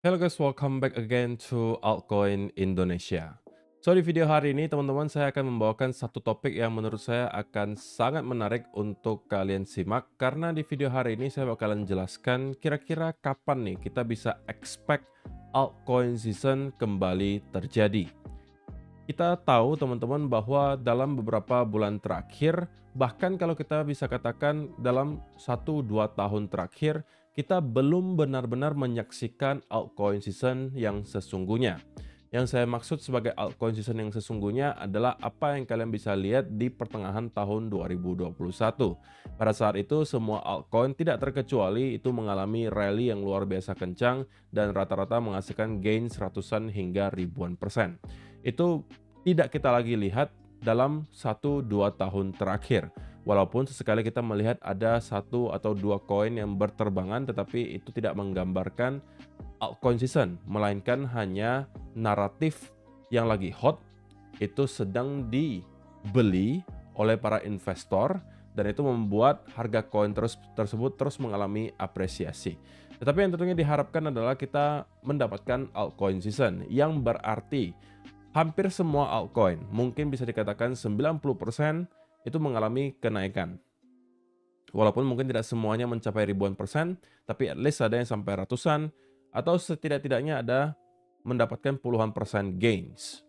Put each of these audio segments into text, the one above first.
Hello guys, welcome back again to Altcoin Indonesia. So di video hari ini teman-teman saya akan membawakan satu topik yang menurut saya akan sangat menarik untuk kalian simak. Karena di video hari ini saya bakalan jelaskan kira-kira kapan nih kita bisa expect altcoin season kembali terjadi. Kita tahu teman-teman bahwa dalam beberapa bulan terakhir, bahkan kalau kita bisa katakan dalam 1-2 tahun terakhir, kita belum benar-benar menyaksikan altcoin season yang sesungguhnya. Yang saya maksud sebagai altcoin season yang sesungguhnya adalah apa yang kalian bisa lihat di pertengahan tahun 2021. Pada saat itu semua altcoin tidak terkecuali itu mengalami rally yang luar biasa kencang dan rata-rata menghasilkan gain ratusan hingga ribuan persen. Itu tidak kita lagi lihat dalam 1-2 tahun terakhir. Walaupun sesekali kita melihat ada 1 atau 2 koin yang berterbangan, tetapi itu tidak menggambarkan altcoin season, melainkan hanya naratif yang lagi hot, itu sedang dibeli oleh para investor, dan itu membuat harga koin tersebut terus mengalami apresiasi. Tetapi yang tentunya diharapkan adalah kita mendapatkan altcoin season, yang berarti hampir semua altcoin, mungkin bisa dikatakan 90% itu mengalami kenaikan. Walaupun mungkin tidak semuanya mencapai ribuan persen, tapi at least ada yang sampai ratusan, atau setidak-tidaknya ada mendapatkan puluhan persen gains.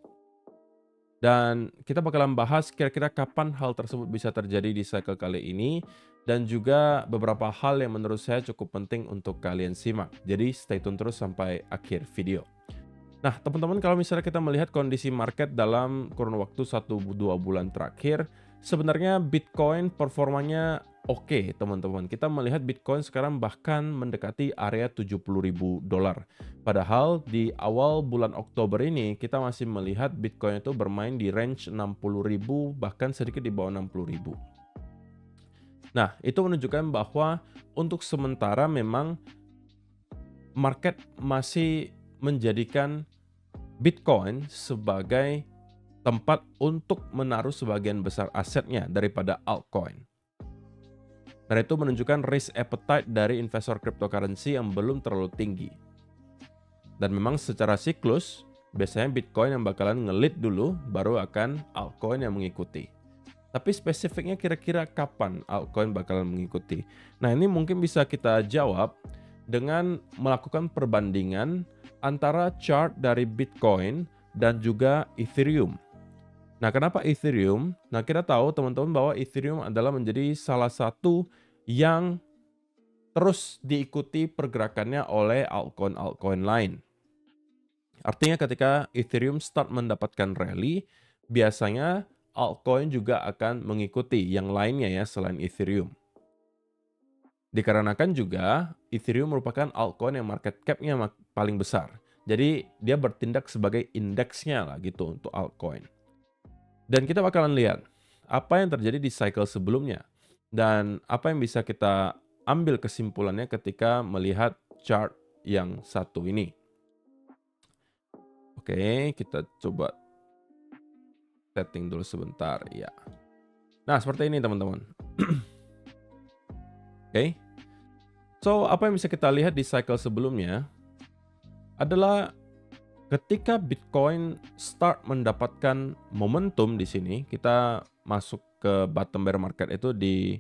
Dan kita bakalan bahas kira-kira kapan hal tersebut bisa terjadi di cycle kali ini, dan juga beberapa hal yang menurut saya cukup penting untuk kalian simak. Jadi stay tune terus sampai akhir video. Nah, teman-teman, kalau misalnya kita melihat kondisi market dalam kurun waktu 1-2 bulan terakhir, sebenarnya Bitcoin performanya oke, teman-teman. Kita melihat Bitcoin sekarang bahkan mendekati area $70.000. Padahal di awal bulan Oktober ini kita masih melihat Bitcoin itu bermain di range 60.000 bahkan sedikit di bawah 60.000. Nah, itu menunjukkan bahwa untuk sementara memang market masih menjadikan Bitcoin sebagai tempat untuk menaruh sebagian besar asetnya daripada altcoin. Dan itu menunjukkan risk appetite dari investor cryptocurrency yang belum terlalu tinggi. Dan memang secara siklus, biasanya Bitcoin yang bakalan ngelit dulu, baru akan altcoin yang mengikuti. Tapi spesifiknya kira-kira kapan altcoin bakalan mengikuti? Nah, ini mungkin bisa kita jawab dengan melakukan perbandingan antara chart dari Bitcoin dan juga Ethereum. Nah, kenapa Ethereum? Nah, kita tahu teman-teman bahwa Ethereum adalah menjadi salah satu yang terus diikuti pergerakannya oleh altcoin-altcoin lain. Artinya ketika Ethereum start mendapatkan rally, biasanya altcoin juga akan mengikuti yang lainnya ya selain Ethereum. Dikarenakan juga Ethereum merupakan altcoin yang market cap-nya paling besar. Jadi dia bertindak sebagai indeksnya lah gitu untuk altcoin. Dan kita bakalan lihat apa yang terjadi di cycle sebelumnya. Dan apa yang bisa kita ambil kesimpulannya ketika melihat chart yang satu ini. Oke, kita coba setting dulu sebentar ya. Nah, seperti ini teman-teman. Oke. So, apa yang bisa kita lihat di cycle sebelumnya adalah ketika Bitcoin start mendapatkan momentum di sini, kita masuk ke bottom bear market itu di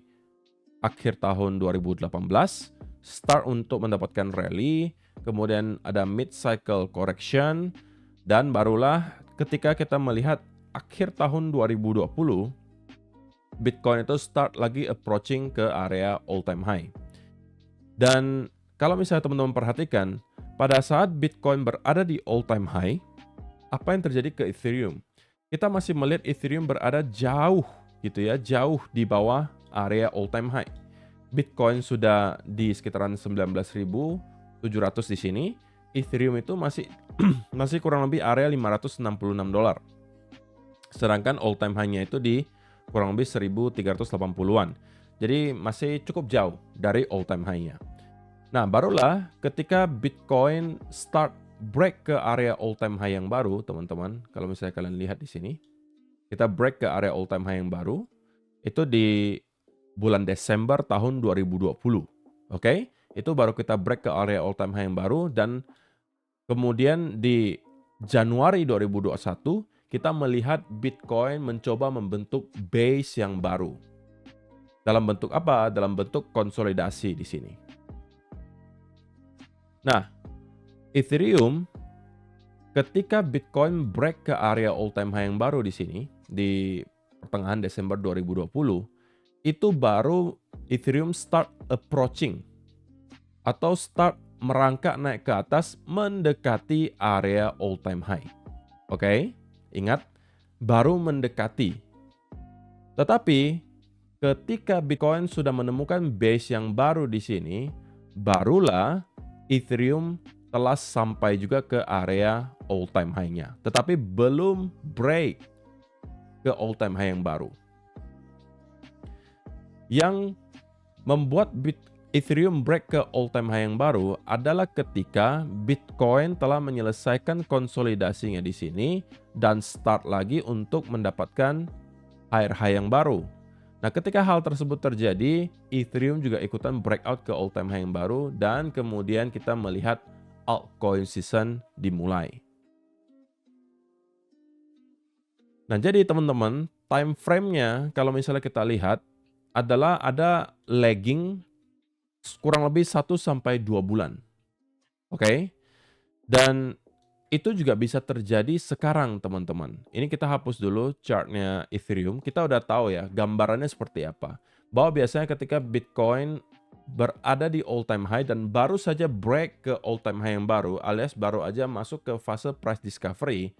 akhir tahun 2018, start untuk mendapatkan rally, kemudian ada mid cycle correction, dan barulah ketika kita melihat akhir tahun 2020, Bitcoin itu start lagi approaching ke area all time high. Dan kalau misalnya teman-teman perhatikan, pada saat Bitcoin berada di all time high, apa yang terjadi ke Ethereum? Kita masih melihat Ethereum berada jauh gitu ya, jauh di bawah area all time high. Bitcoin sudah di sekitaran 19.700 di sini, Ethereum itu masih kurang lebih area $566. Sedangkan all time high-nya itu di kurang lebih 1.380-an. Jadi masih cukup jauh dari all time high-nya. Nah, barulah ketika Bitcoin start break ke area all time high yang baru, teman-teman. Kalau misalnya kalian lihat di sini, kita break ke area all time high yang baru itu di bulan Desember tahun 2020. Oke? Itu baru kita break ke area all time high yang baru, dan Kemudian di Januari 2021, kita melihat Bitcoin mencoba membentuk base yang baru. Dalam bentuk apa? Dalam bentuk konsolidasi di sini. Nah, Ethereum ketika Bitcoin break ke area all time high yang baru di sini, di pertengahan Desember 2020, itu baru Ethereum start approaching atau start merangkak naik ke atas mendekati area all time high. Oke, ingat, baru mendekati. Tetapi ketika Bitcoin sudah menemukan base yang baru di sini, barulah Ethereum telah sampai juga ke area all time high-nya. Tetapi belum break ke all time high yang baru. Yang membuat Ethereum break ke all time high yang baru adalah ketika Bitcoin telah menyelesaikan konsolidasinya di sini dan start lagi untuk mendapatkan higher high yang baru. Nah, ketika hal tersebut terjadi, Ethereum juga ikutan breakout ke all time high yang baru dan kemudian kita melihat altcoin season dimulai. Nah, jadi teman-teman, time frame-nya kalau misalnya kita lihat adalah ada lagging kurang lebih 1-2 bulan. Oke? Dan itu juga bisa terjadi sekarang, teman-teman. Ini kita hapus dulu chart-nya Ethereum. Kita udah tahu ya gambarannya seperti apa. Bahwa biasanya ketika Bitcoin berada di all time high dan baru saja break ke all time high yang baru, alias baru aja masuk ke fase price discovery,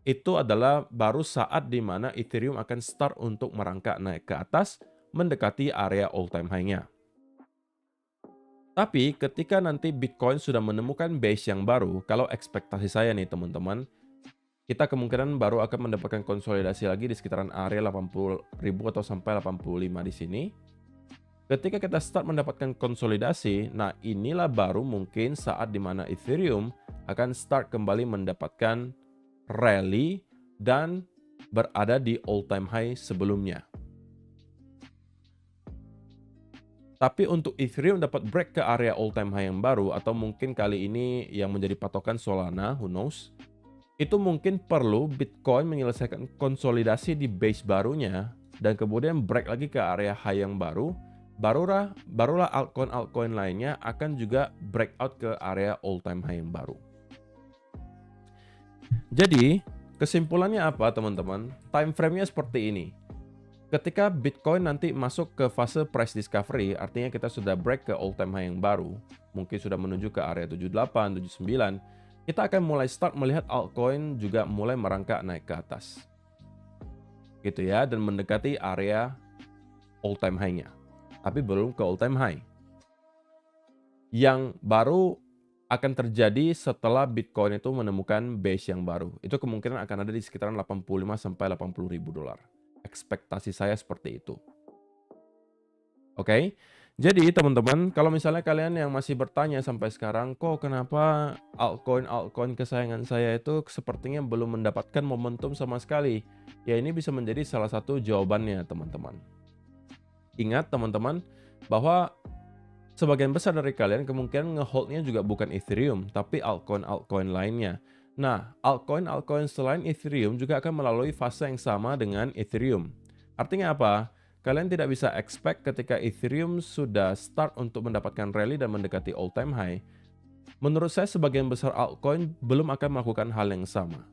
itu adalah baru saat di mana Ethereum akan start untuk merangkak naik ke atas mendekati area all time high-nya. Tapi ketika nanti Bitcoin sudah menemukan base yang baru, kalau ekspektasi saya nih teman-teman, kita kemungkinan baru akan mendapatkan konsolidasi lagi di sekitaran area 80.000 atau sampai 85 di sini. Ketika kita start mendapatkan konsolidasi, nah inilah baru mungkin saat dimana Ethereum akan start kembali mendapatkan rally dan berada di all time high sebelumnya. Tapi untuk Ethereum dapat break ke area all time high yang baru atau mungkin kali ini yang menjadi patokan Solana, who knows, itu mungkin perlu Bitcoin menyelesaikan konsolidasi di base barunya dan kemudian break lagi ke area high yang baru, barulah altcoin lainnya akan juga breakout ke area all time high yang baru. Jadi, kesimpulannya apa teman-teman? Time frame-nya seperti ini. Ketika Bitcoin nanti masuk ke fase price discovery, artinya kita sudah break ke all time high yang baru, mungkin sudah menuju ke area 78, 79, kita akan mulai start melihat altcoin juga mulai merangkak naik ke atas. Gitu ya, dan mendekati area all time high-nya. Tapi belum ke all time high. Yang baru akan terjadi setelah Bitcoin itu menemukan base yang baru. Itu kemungkinan akan ada di sekitaran 85 sampai 80 ribu dolar. Ekspektasi saya seperti itu. Oke, jadi teman-teman, kalau misalnya kalian yang masih bertanya sampai sekarang, kok kenapa altcoin kesayangan saya itu sepertinya belum mendapatkan momentum sama sekali? Ya ini bisa menjadi salah satu jawabannya teman-teman. Ingat teman-teman, bahwa sebagian besar dari kalian kemungkinan ngeholdnya juga bukan Ethereum, tapi altcoin lainnya. Nah, altcoin selain Ethereum juga akan melalui fase yang sama dengan Ethereum. Artinya apa? Kalian tidak bisa expect ketika Ethereum sudah start untuk mendapatkan rally dan mendekati all time high. Menurut saya sebagian besar altcoin belum akan melakukan hal yang sama.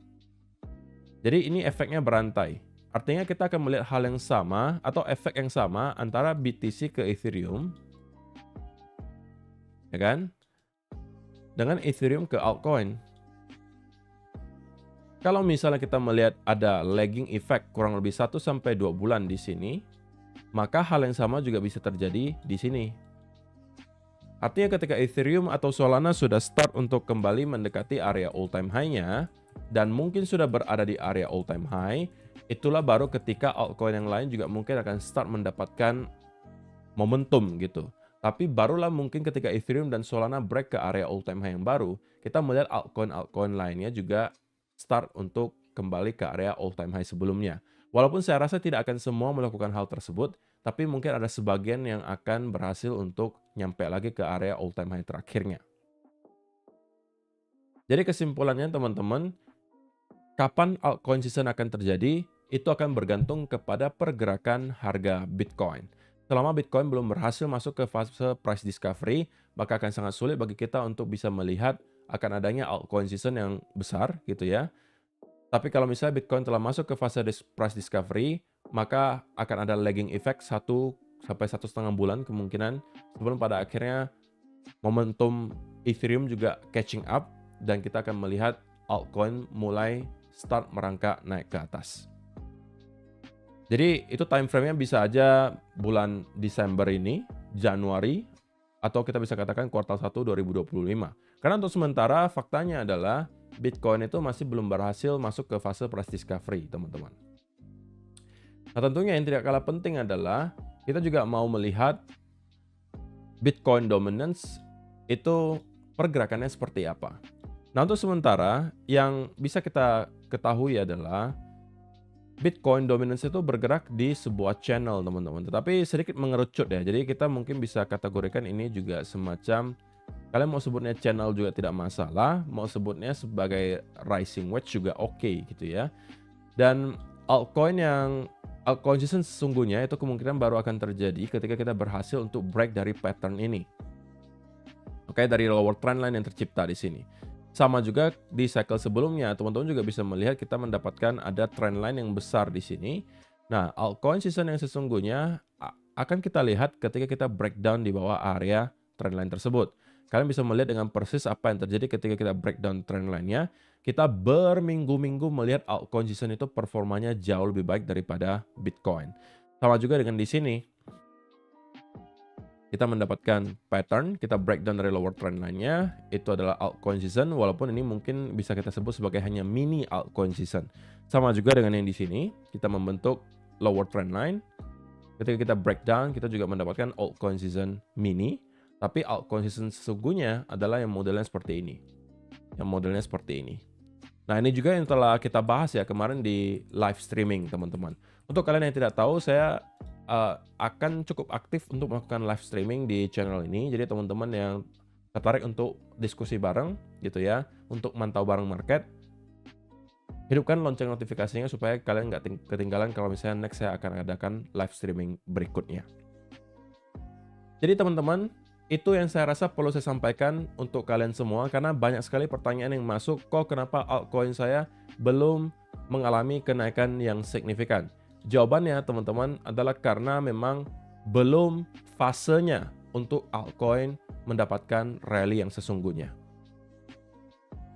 Jadi ini efeknya berantai. Artinya kita akan melihat hal yang sama atau efek yang sama antara BTC ke Ethereum, ya kan? Dengan Ethereum ke altcoin. Kalau misalnya kita melihat ada lagging effect kurang lebih 1-2 bulan di sini, maka hal yang sama juga bisa terjadi di sini. Artinya ketika Ethereum atau Solana sudah start untuk kembali mendekati area all time high-nya dan mungkin sudah berada di area all time high, itulah baru ketika altcoin yang lain juga mungkin akan start mendapatkan momentum gitu. Tapi barulah mungkin ketika Ethereum dan Solana break ke area all time high yang baru, kita melihat altcoin lainnya juga start untuk kembali ke area all time high sebelumnya. Walaupun saya rasa tidak akan semua melakukan hal tersebut, tapi mungkin ada sebagian yang akan berhasil untuk nyampe lagi ke area all time high terakhirnya. Jadi kesimpulannya teman-teman, kapan altcoin season akan terjadi, itu akan bergantung kepada pergerakan harga Bitcoin. Selama Bitcoin belum berhasil masuk ke fase price discovery, maka akan sangat sulit bagi kita untuk bisa melihat akan adanya altcoin season yang besar gitu ya. Tapi kalau misalnya Bitcoin telah masuk ke fase price discovery, maka akan ada lagging effect 1 sampai 1,5 bulan kemungkinan sebelum pada akhirnya momentum Ethereum juga catching up dan kita akan melihat altcoin mulai start merangkak naik ke atas. Jadi itu time frame-nya bisa aja bulan Desember ini, Januari, atau kita bisa katakan kuartal 1 2025. Karena untuk sementara faktanya adalah Bitcoin itu masih belum berhasil masuk ke fase price discovery, teman-teman. Nah, tentunya yang tidak kalah penting adalah kita juga mau melihat Bitcoin dominance itu pergerakannya seperti apa. Nah, untuk sementara yang bisa kita ketahui adalah Bitcoin dominance itu bergerak di sebuah channel, teman-teman. Tetapi sedikit mengerucut ya. Jadi kita mungkin bisa kategorikan ini juga semacam, kalian mau sebutnya channel juga tidak masalah, mau sebutnya sebagai rising wedge juga oke gitu ya. Dan altcoin season sesungguhnya itu kemungkinan baru akan terjadi ketika kita berhasil untuk break dari pattern ini. Oke, dari lower trendline yang tercipta di sini. Sama juga di cycle sebelumnya, teman-teman juga bisa melihat kita mendapatkan ada trendline yang besar di sini. Nah, altcoin season yang sesungguhnya akan kita lihat ketika kita breakdown di bawah area trendline tersebut. Kalian bisa melihat dengan persis apa yang terjadi ketika kita breakdown trendline-nya. Kita berminggu-minggu melihat altcoin season itu performanya jauh lebih baik daripada Bitcoin. Sama juga dengan di sini. Kita mendapatkan pattern, kita breakdown dari lower trend line-nya, itu adalah altcoin season, walaupun ini mungkin bisa kita sebut sebagai hanya mini altcoin season. Sama juga dengan yang di sini, kita membentuk lower trend line. Ketika kita breakdown, kita juga mendapatkan altcoin season mini, tapi altcoin season sesungguhnya adalah yang modelnya seperti ini. Nah, ini juga yang telah kita bahas ya kemarin di live streaming, teman-teman. Untuk kalian yang tidak tahu, saya akan cukup aktif untuk melakukan live streaming di channel ini. Jadi teman-teman yang tertarik untuk diskusi bareng gitu ya, untuk mantau bareng market, hidupkan lonceng notifikasinya supaya kalian nggak ketinggalan kalau misalnya next saya akan adakan live streaming berikutnya. Jadi teman-teman, itu yang saya rasa perlu saya sampaikan untuk kalian semua karena banyak sekali pertanyaan yang masuk, kok kenapa altcoin saya belum mengalami kenaikan yang signifikan? Jawabannya teman-teman adalah karena memang belum fasenya untuk altcoin mendapatkan rally yang sesungguhnya.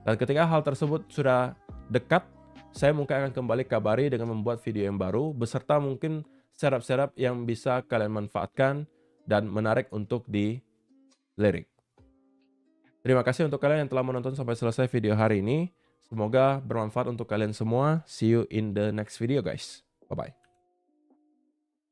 Dan ketika hal tersebut sudah dekat, saya mungkin akan kembali kabari dengan membuat video yang baru beserta mungkin setup-setup yang bisa kalian manfaatkan dan menarik untuk dilirik. Terima kasih untuk kalian yang telah menonton sampai selesai video hari ini. Semoga bermanfaat untuk kalian semua. See you in the next video guys. Bye-bye.